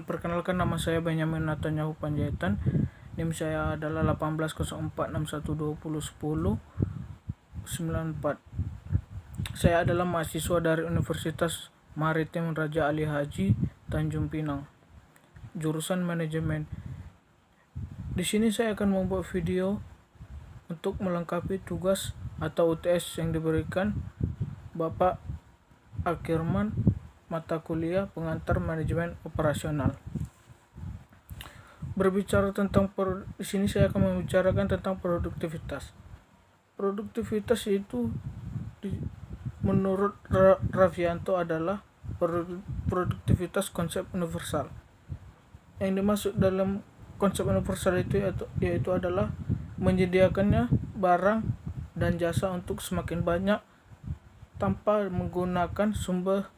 Perkenalkan, nama saya Benyamin Natanyahu Panjaitan. NIM saya adalah 180461201094. Saya adalah mahasiswa dari Universitas Maritim Raja Ali Haji Tanjung Pinang, jurusan manajemen. Di sini saya akan membuat video untuk melengkapi tugas atau UTS yang diberikan Bapak Akirman, mata kuliah pengantar manajemen operasional. Berbicara tentang di sini saya akan membicarakan tentang produktivitas. Produktivitas itu menurut Raffianto adalah produktivitas konsep universal. Yang dimaksud dalam konsep universal itu yaitu adalah menyediakannya barang dan jasa untuk semakin banyak tanpa menggunakan sumber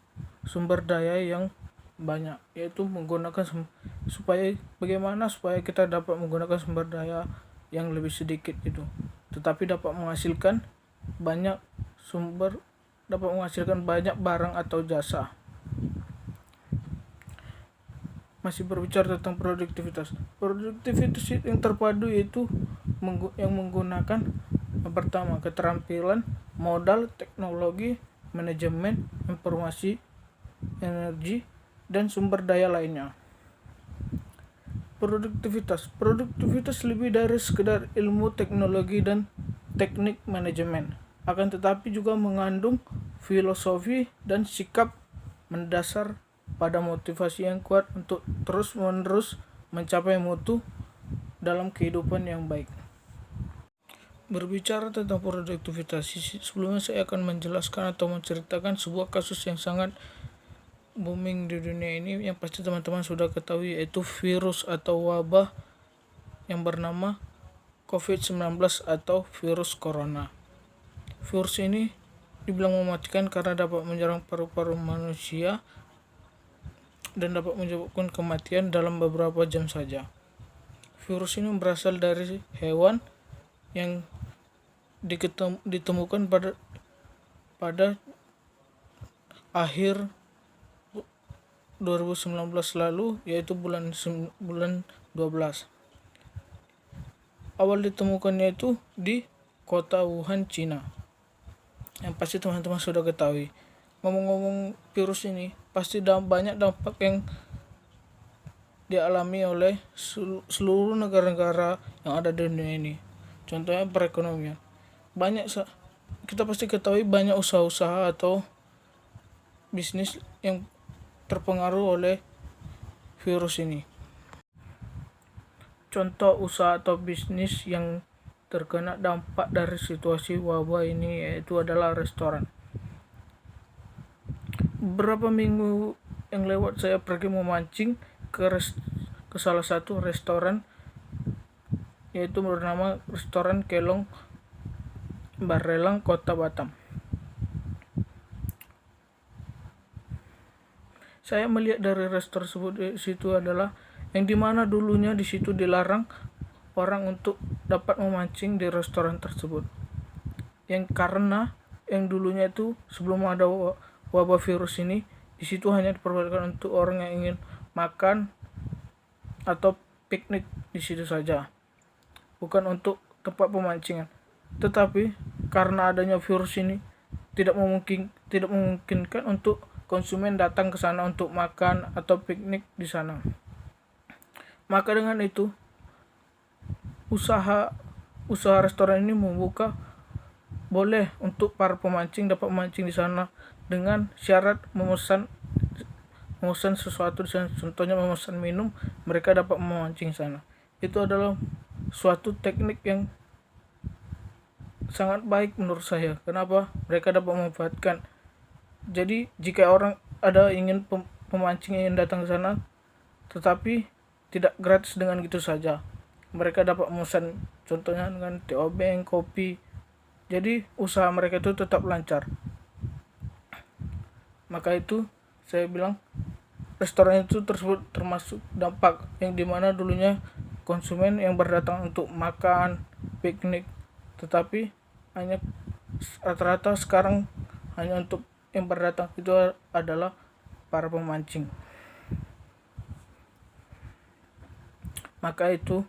daya yang banyak, yaitu menggunakan supaya kita dapat menggunakan sumber daya yang lebih sedikit itu, tetapi dapat menghasilkan banyak barang atau jasa. Masih berbicara tentang produktivitas yang terpadu yaitu yang menggunakan yang pertama keterampilan, modal, teknologi, manajemen, informasi, energi, dan sumber daya lainnya. Produktivitas lebih dari sekedar ilmu, teknologi, dan teknik manajemen, akan tetapi juga mengandung filosofi dan sikap mendasar pada motivasi yang kuat untuk terus-menerus mencapai mutu dalam kehidupan yang baik. Berbicara tentang produktivitas, sebelumnya saya akan menjelaskan atau menceritakan sebuah kasus yang sangat booming di dunia ini, yang pasti teman-teman sudah ketahui, yaitu virus atau wabah yang bernama COVID-19 atau virus corona. Virus ini dibilang mematikan karena dapat menyerang paru-paru manusia dan dapat menyebabkan kematian dalam beberapa jam saja. Virus ini berasal dari hewan yang ditemukan pada akhir 2019 lalu, yaitu bulan 12. Awal ditemukannya itu di kota Wuhan, Cina. Yang pasti teman-teman sudah ketahui. Ngomong-ngomong virus ini, pasti banyak dampak yang dialami oleh seluruh negara-negara yang ada di dunia ini. Contohnya perekonomian. Kita pasti ketahui banyak usaha-usaha atau bisnis yang terpengaruh oleh virus ini. Contoh usaha atau bisnis yang terkena dampak dari situasi wabah ini yaitu adalah restoran. Beberapa minggu yang lewat saya pergi memancing ke salah satu restoran, yaitu bernama Restoran Kelong Barelang, Kota Batam. Saya melihat dari restoran tersebut di situ adalah yang dimana dulunya di situ dilarang orang untuk dapat memancing di restoran tersebut. Yang karena yang dulunya itu sebelum ada wabah virus ini, di situ hanya diperbolehkan untuk orang yang ingin makan atau piknik di situ saja, bukan untuk tempat pemancingan. Tetapi karena adanya virus ini tidak memungkinkan untuk konsumen datang ke sana untuk makan atau piknik di sana. Maka dengan itu usaha restoran ini membuka boleh untuk para pemancing dapat memancing di sana dengan syarat memesan sesuatu di sana, contohnya memesan minum, mereka dapat memancing sana. Itu adalah suatu teknik yang sangat baik menurut saya. Kenapa? Mereka dapat memanfaatkan. Jadi jika orang ada ingin pemancing yang datang ke sana, tetapi tidak gratis dengan gitu saja, mereka dapat memesan contohnya dengan teobeng, kopi. Jadi usaha mereka itu tetap lancar. Maka itu saya bilang restoran itu tersebut termasuk dampak yang dimana dulunya konsumen yang berdatang untuk makan, piknik, tetapi hanya rata-rata sekarang hanya untuk yang berdatang itu adalah para pemancing. maka itu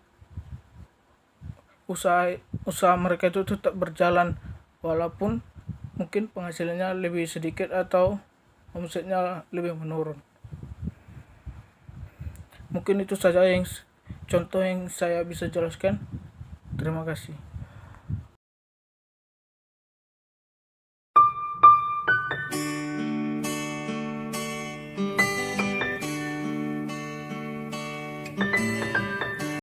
usaha mereka itu tetap berjalan walaupun mungkin penghasilannya lebih sedikit atau omsetnya lebih menurun. Mungkin itu saja contoh yang saya bisa jelaskan. Terima kasih.